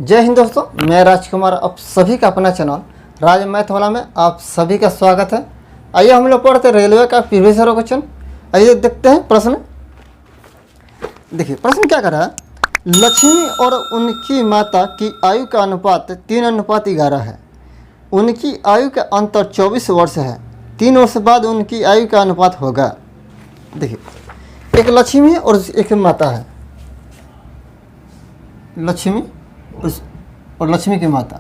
जय हिंद दोस्तों, मैं राजकुमार आप सभी का अपना चैनल राज मैथ वाला में आप सभी का स्वागत है। आइए हम लोग पढ़ते रेलवे का प्रीवियस ईयर क्वेश्चन। आइए देखते हैं प्रश्न। देखिए प्रश्न क्या कर रहा है। लक्ष्मी और उनकी माता की आयु का अनुपात 3:11 है। उनकी आयु का अंतर 24 वर्ष है। 3 वर्ष बाद उनकी आयु का अनुपात होगा। देखिए एक लक्ष्मी है और एक माता है। लक्ष्मी और लक्ष्मी की माता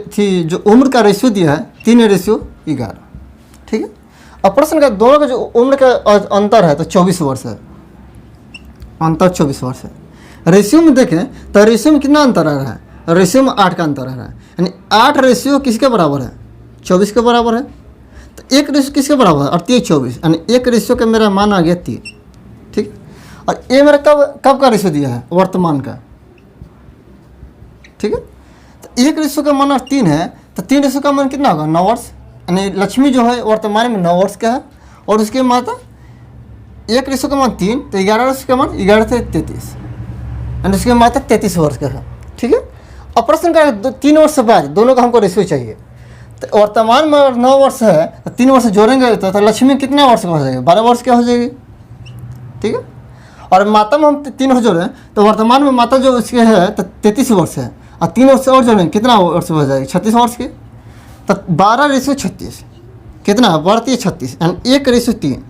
थी। जो उम्र का रेशियो दिया है 3:11। ठीक है। अब प्रश्न का दोनों का जो उम्र का अंतर है तो 24 वर्ष है। अंतर 24 वर्ष है। रेशियो में देखें तो रेशियो में कितना अंतर आ रहा है। रेशियो में 8 का अंतर आ रहा है, यानी 8 रेशियो किसके बराबर है, 24 के बराबर है। तो एक रेशियो किसके बराबर है, 38 24, यानी एक रेशियो का मेरा मान आ गया 3। ठीक है। और ये मेरा कब का रेशियो दिया है, वर्तमान का। ठीक है। तो एक रेशियो का मान 3 है तो 3 रेशियो का मान कितना होगा, 9 वर्ष। यानी लक्ष्मी जो है वर्तमान में 9 वर्ष का है और उसके माता एक रेशियो का मान 3 तो 11 रेशियो का मान 11 से 33, यानी उसके माता 33 वर्ष का है। ठीक है। और प्रश्न का 3 वर्ष बाद दोनों का हमको रेशियो चाहिए। तो वर्तमान में 9 वर्ष है तो 3 वर्ष जोड़ेंगे तो लक्ष्मी कितना वर्ष का हो जाएगी, 12 वर्ष का हो जाएगी। ठीक है। और माता में हम 3 वर्ष जोड़ें तो वर्तमान में माता जो उसके है तो 33 वर्ष है और 3 वर्ष और जोड़ें कितना वर्ष हो जाएगी, 36 वर्ष की। तो 12:36 कितना बढ़ती है 36, यानी 1:3।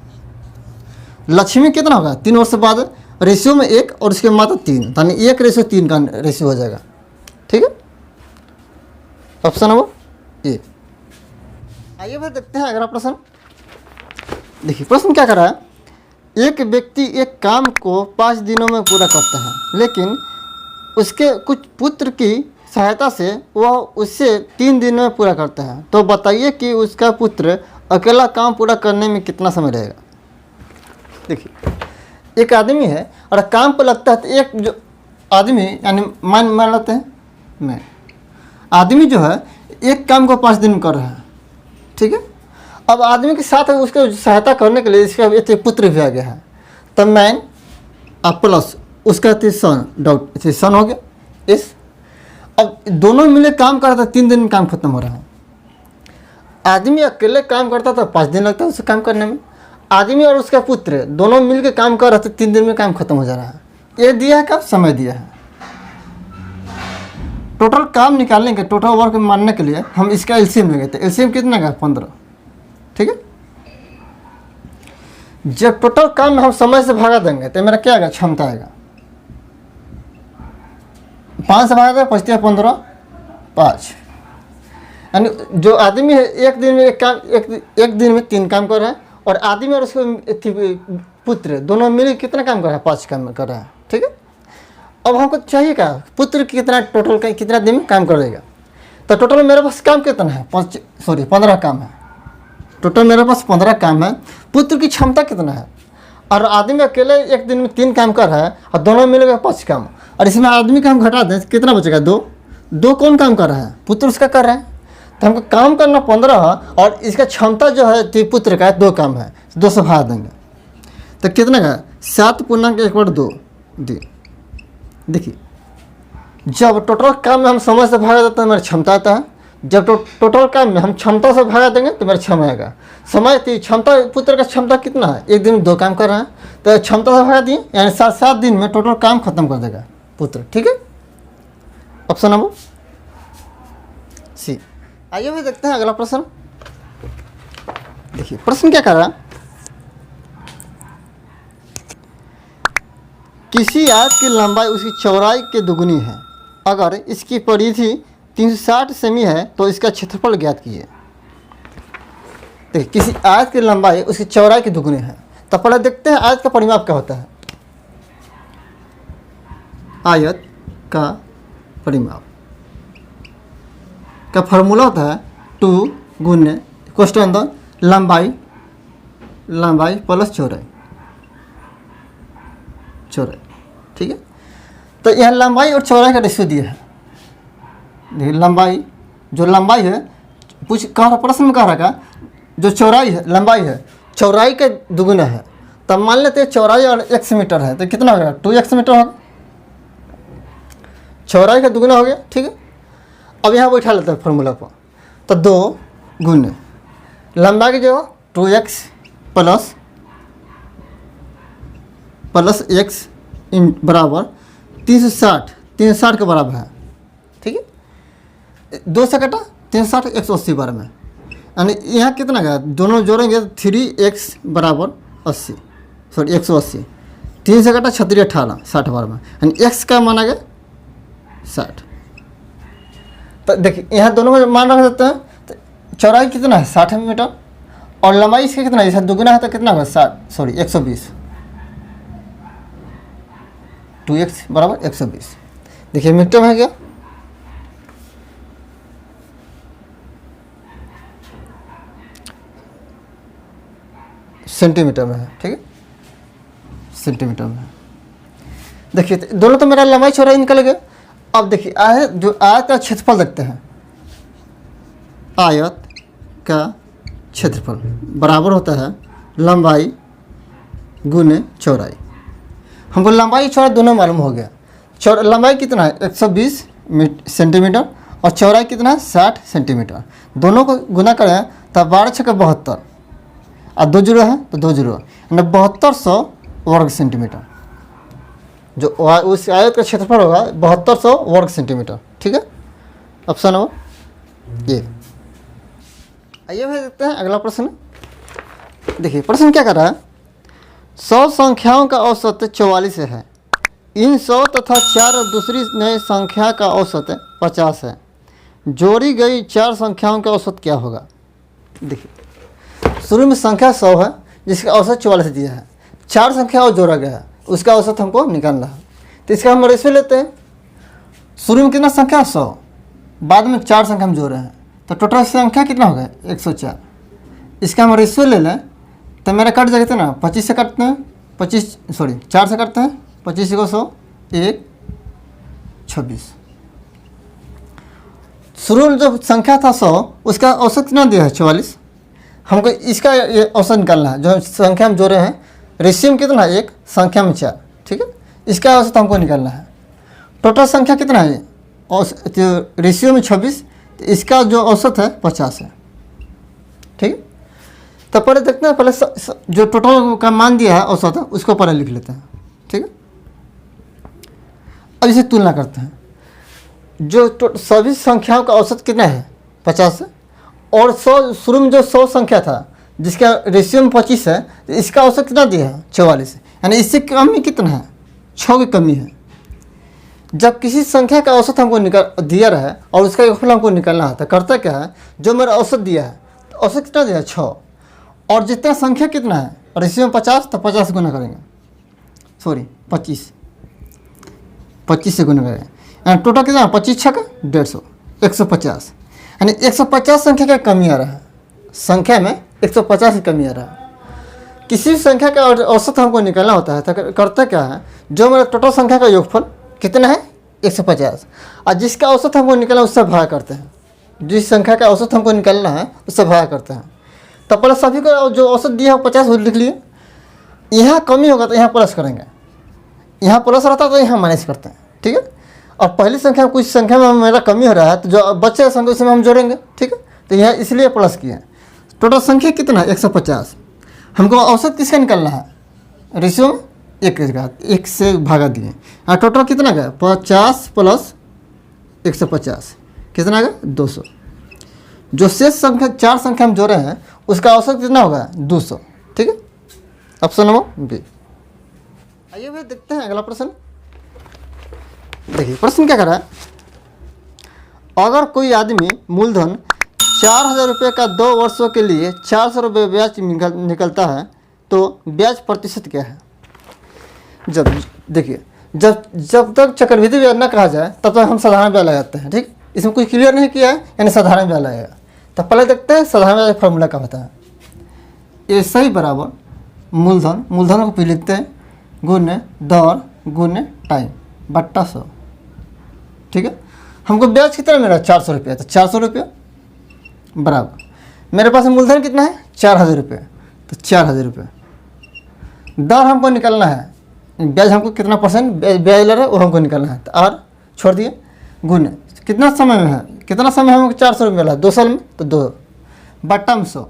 लक्ष्मी कितना होगा 3 वर्ष बाद, रेशियो में 1 और उसके माता 3, यानी 1:3 का रेशियो हो जाएगा। ठीक है। Option number A. आइए फिर देखते हैं अगला प्रश्न। देखिए प्रश्न क्या कर रहा है। एक व्यक्ति एक काम को 5 दिनों में पूरा करता है, लेकिन उसके कुछ पुत्र की सहायता से वह उससे 3 दिन में पूरा करता है। तो बताइए कि उसका पुत्र अकेला काम पूरा करने में कितना समय लगेगा। देखिए एक आदमी है और काम पर लगता है तो एक जो आदमी, यानी मान लेते हैं मैं आदमी जो है एक काम को 5 दिन में कर रहा है। ठीक है। अब आदमी के साथ उसको सहायता करने के लिए इसका एक पुत्र भी आ गया है। तब मैन अब प्लस उसका सन हो गया इस। अब दोनों मिले काम कर रहा था, 3 दिन में काम खत्म हो रहा है। आदमी अकेले काम करता था 5 दिन लगता है उसे काम करने में। आदमी और उसका पुत्र दोनों मिल के काम कर रहे थे, 3 दिन में काम खत्म हो जा रहा है। ये दिया है, कब समय दिया है। टोटल काम निकालने के, टोटल वर्क मानने के लिए हम इसका एलसीएम लेंगे। तो एलसीएम कितना का, 15। ठीक है। जब टोटल काम में हम समय से भागा देंगे तो मेरा क्या आएगा, क्षमता आएगा। 5 से भागा देगा 5 15 5, यानी जो आदमी है एक दिन में एक दिन में 3 काम कर रहा है और आदमी और उसके पुत्र दोनों मिले कितना काम कर रहा है, 5 काम कर रहा है। ठीक है। अब हमको चाहिए क्या, पुत्र कितना टोटल का कितना दिन में काम करेगा। तो टोटल मेरे पास काम कितना है, 15 काम है। टोटल मेरे पास 15 काम है। पुत्र की क्षमता कितना है, और आदमी अकेले एक दिन में 3 काम कर रहा है और दोनों मिलेगा 5 काम। और इसमें आदमी का हम घटा दें कितना बचेगा, 2 कौन काम कर रहा है, पुत्र उसका कर रहा है। तो हमको काम करना 15 और इसका क्षमता जो है पुत्र का 2 काम है, 2 से भाग देंगे तो कितना का 7.1/2 दी। देखिए जब टोटल काम में हम समय से भागा देते हैं मेरी क्षमता आता है। जब टोटल काम में हम क्षमता से भागा देंगे तो मेरा समय आएगा। समय थी क्षमता, पुत्र का क्षमता कितना है, एक दिन में 2 काम कर रहा है तो क्षमता से भागा दिए, यानी 7 दिन में टोटल काम खत्म कर देगा पुत्र। ठीक है। Option number C. आइए भी देखते हैं अगला प्रश्न। देखिए प्रश्न क्या कर रहा है। किसी आयत की लंबाई उसकी चौड़ाई के दुगुनी है। अगर इसकी परिधि 360 सेमी है तो इसका क्षेत्रफल ज्ञात कीजिए। देखिए किसी आयत की लंबाई उसकी चौड़ाई की दुगुनी है। तो पहले देखते हैं आयत का परिमाप क्या होता है। आयत का परिमाप का फॉर्मूला होता है 2 गुने क्वेश्चन द लंबाई प्लस चौड़ाई। ठीक है। तो यह लंबाई और चौड़ाई का रेशियो दिया है। देखिए लंबाई है प्रश्न में कह रहा है जो चौड़ाई है, लंबाई है चौड़ाई का दुगुना है। तब मान लेते हैं चौड़ाई और x मीटर है तो कितना होगा, 2x मीटर होगा। चौड़ाई का दुगुना हो गया, ठीक है। अब यहाँ बैठा लेते हैं फॉर्मूला पर, तो 2 गुने लंबाई की जगह 2x प्लस x बराबर 360 के बराबर है, ठीक है। 2 से कटा 360 180 बार में, यानी यहाँ कितना गया, दोनों जोड़ेंगे तो 3x बराबर 80, सॉरी 180, 3 से कटा 36 18 60 बार में, यानी x का मान आ गया 60। तो देखिए यहाँ दोनों का मान रख देते हैं, तो चौड़ाई कितना है 60 मीटर और लंबाई इसका कितना है, जैसे दुगुना है तो कितना होगा 120, 2x बराबर 120। देखिए मीटर में है क्या, सेंटीमीटर में है, ठीक है, सेंटीमीटर में है। देखिए दोनों तो मेरा लंबाई चौड़ाई निकल गया। अब देखिए आयत का क्षेत्रफल देखते हैं, आयत का क्षेत्रफल बराबर होता है लंबाई गुने चौड़ाई। हमको लंबाई चौड़ाई दोनों मालूम हो गया। लंबाई कितना है 120 सेंटीमीटर और चौड़ाई कितना है 60 सेंटीमीटर। दोनों को गुना करें तब 12 × 72 और 2 जीरो है तो 2 जीरो, यानी 7200 वर्ग सेंटीमीटर। जो उस आयत का क्षेत्रफल होगा 7200 वर्ग सेंटीमीटर, ठीक है। ऑप्शन नंबर ये। आइए भाई देखते हैं अगला प्रश्न। देखिए प्रश्न क्या कर रहा है, 100 संख्याओं का औसत 44 है, इन 100 तथा 4 दूसरी नई संख्या का औसत 50 है, जोड़ी गई 4 संख्याओं का औसत क्या होगा। देखिए शुरू में संख्या 100 है जिसका औसत 44 दिया है, 4 संख्या और जोड़ा गया है, उसका औसत हमको निकालना है। तो इसका हम रेशियो लेते हैं, शुरू में कितना संख्या 100, बाद में 4 संख्या हम जोड़ रहे हैं, तो टोटल संख्या कितना होगा 104। इसका हम रेशियो ले लें तो मेरा कट जाएगा ना, 25 से काटते हैं, 4 से काटते हैं, 25 को 100 1 26। शुरू में जो संख्या था 100 उसका औसत कितना दिया है 44। हमको इसका ये औसत निकालना है, जो संख्या हम जोड़े हैं, रेशियो में कितना है 1 संख्या में 4, ठीक है। इसका औसत हमको निकालना है। टोटल संख्या कितना है, जो रेशियो में 26, तो इसका जो औसत है 50 है, ठीक है। तो पहले देखते हैं, पहले जो टोटल का मान दिया है औसत है उसको पहले लिख लेते हैं, ठीक है। अब इसे तुलना करते हैं, जो सभी संख्याओं का औसत कितना है 50 है, और 100 शुरू में जो 100 संख्या था जिसका रेशियो में 25 है, तो इसका औसत कितना दिया है 44 है, यानी इससे कमी कितना है 6 की कमी है। जब किसी संख्या का औसत हमको दिया रहा है और उसका योगफल हमको निकालना है, तो करता क्या है, जो मेरा औसत दिया है तो औसत कितना दिया है 6, और जितना संख्या कितना है रेशियो में 50, तो 50 से गुना करेंगे, सॉरी 25 से गुना करेंगे, यानी टोटल कितना 25 6 का 150 150, यानी 150 संख्या का कमी आ रहा है, संख्या में 150 की कमी आ रहा है। किसी संख्या का औसत हमको निकालना होता है तो करता क्या है, जो मेरा टोटल संख्या का योगफल कितना है 150, और जिसका औसत हमको निकालना उससे भाग करते हैं, जिस संख्या का औसत हमको निकालना है उससे भाग करते हैं। तो पहले सभी को जो औसत दिया है 50 लिख लिए, यहाँ कमी होगा तो यहाँ प्लस करेंगे, यहाँ प्लस रहता है तो यहाँ माइनस करते हैं, ठीक है। और पहली संख्या में कुछ संख्या में मेरा कमी हो रहा है, तो जो बच्चे संख्या उसमें हम जोड़ेंगे, ठीक है। तो यहाँ इसलिए प्लस किए। टोटल संख्या कितना है 150, हमको औसत किसका निकालना है, रेशियो में 1 से भागा दिए, और टोटल कितना गया 50 प्लस 150 कितना गया 200। जो शेष संख्या 4 संख्या हम जोड़े हैं उसका औसत कितना होगा 200, ठीक है। Option number B. आइए भाई देखते हैं अगला प्रश्न। देखिए प्रश्न क्या कर रहा है, अगर कोई आदमी मूलधन 4000 रुपये का 2 वर्षों के लिए 400 रुपये ब्याज निकलता है तो ब्याज प्रतिशत क्या है। देखिए जब तक चक्रवृद्धि ब्याज न कहा जाए तब तक हम साधारण ब्याज लगाते हैं, ठीक। इसमें कुछ क्लियर नहीं किया है, यानी साधारण ब्याज लगेगा। तो पहले देखते हैं साधारण ब्याज फॉर्मूला क्या होता है। ए सही बराबर मूलधन को पी लिखते हैं गुने दर गुने टाइम बट्टा 100, ठीक है। हमको ब्याज कितना मिला 400 रुपये, तो 400 रुपये बराबर मेरे पास मूलधन कितना है 4000 रुपये, तो 4000 रुपये। दर हमको निकालना है, ब्याज हमको कितना परसेंट ब्याज ले रहा है वो हमको निकालना है, तो आर छोड़ दिए, गुण कितना समय में है, कितना समय हमको 400 रुपये मिला 2 साल में, तो 2 बट्टा में 100,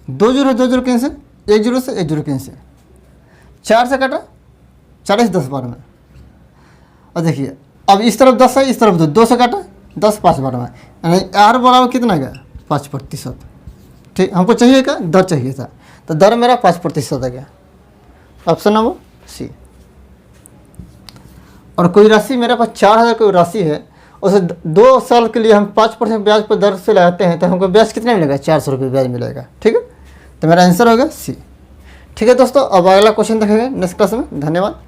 2 जीरो कैंसिल, 1 जीरो से 1 जीरो कैंसिल, 4 से काटा 40 10 बार में। और देखिए अब इस तरफ 10 है, इस तरफ 2 से काटा 10 5 बार में, यानी R बराबर कितना गया 5%। ठीक, हमको चाहिए क्या, दर चाहिए था, तो दर मेरा 5% आ गया, ऑप्शन नंबर सी। और कोई राशि मेरे पास 4000 कोई राशि है, उसे 2 साल के लिए हम 5% ब्याज पर दर से लगाते हैं, तो हमको ब्याज कितना मिलेगा, 400 रुपये ब्याज मिलेगा। ठीक है, तो मेरा आंसर होगा सी। ठीक है दोस्तों, अब अगला क्वेश्चन देखेंगे नेक्स्ट क्लास में। धन्यवाद।